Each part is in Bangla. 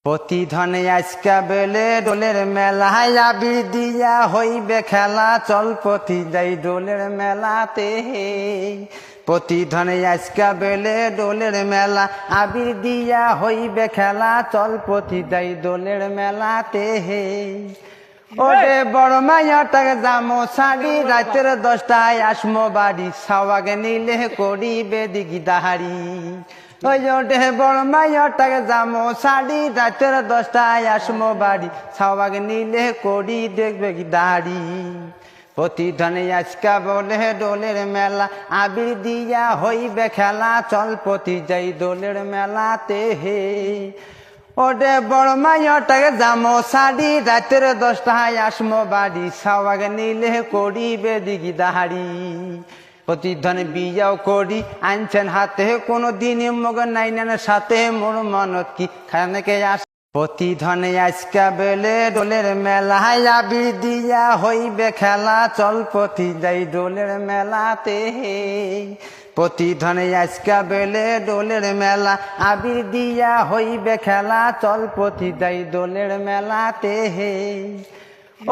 প্রতিধনে আজকা বেলে ডোলের মেলায় আবির দিয়া হইবে খেলা, চল পতি যাই ডোলের মেলাতে। প্রতিধনে আজকা বেলে ডোলের মেলা, আবির দিয়া হইবে খেলা, চল পতি যাই ডোলের মেলাতে। ওরে বড় মাইয়াটাকে যামো শাড়ি, রাতের 10টায় আসমো বাড়ি, সাওয়াগে নিলে করিবে দিগি দাহারি। ওই ওঠে বড় মাইয়াটাকে যামো শাড়ি, রাতের 10টায় আসমো বাড়ি, সাওয়াগে নিলে করি দেখবে কি দাহারি। প্রতিধনে আজকা বলে ডোলের মেলা, আবির দিয়া হইবে খেলা, চল পতি যাই ডোলের মেলাতে। ওরে বড় মাইয়াটাকে যামো শাড়ি, রাতের 10টায় আসমো বাড়ি, সাওয়াগে নিলে করিবে দিগি দাহারি। প্রতিধনে বিয়াও করি আনছেন হাতে, কোনো দিন মগ নাই নেন সাথে, মোর মনত কি খানেকে আস। প্রতিধনে আজকা বেলে ডোলের মেলায় আবির দিয়া হইবে খেলা, চল পতি যাই ডোলের মেলাতে। প্রতিধনে আজকা বেলে ডোলের মেলা, আবির দিয়া হইবে খেলা, চল পতি যাই ডোলের মেলাতে।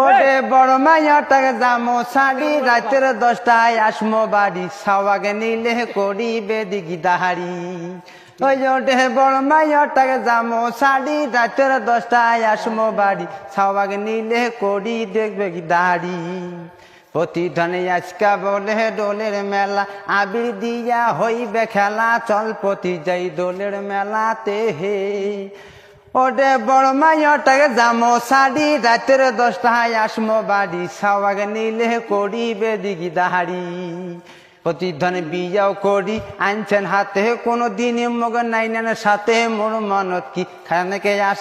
ওরে বড় মাইয়াটাকে যামো শাড়ি, রাতের 10টায় আসমো বাড়ি, সাওয়াগে নিলে করিবে দিগি দাহারি। ওই ওঠে বড় মাইয়াটাকে যামো শাড়ি, রাতের 10টায় আসমো বাড়ি, সাওয়াগে নিলে করি দেখবে কি দাহারি। প্রতিধনে আজকা বলে ডোলের মেলা, আবির দিয়া হইবে খেলা, চল পতি যাই ডোলের মেলাতে। ওরে বড় মাইয়াটাকে যামো শাড়ি, রাতের 10টায় আসমো বাড়ি, সাওয়াগে নিলে করিবে দিগি দাহারি। প্রতিধনে বিয়াও করি আনছেন হাতে, কোনো দিন মগ নাই নেন সাথে, মোর মনত কি খানেকে আস।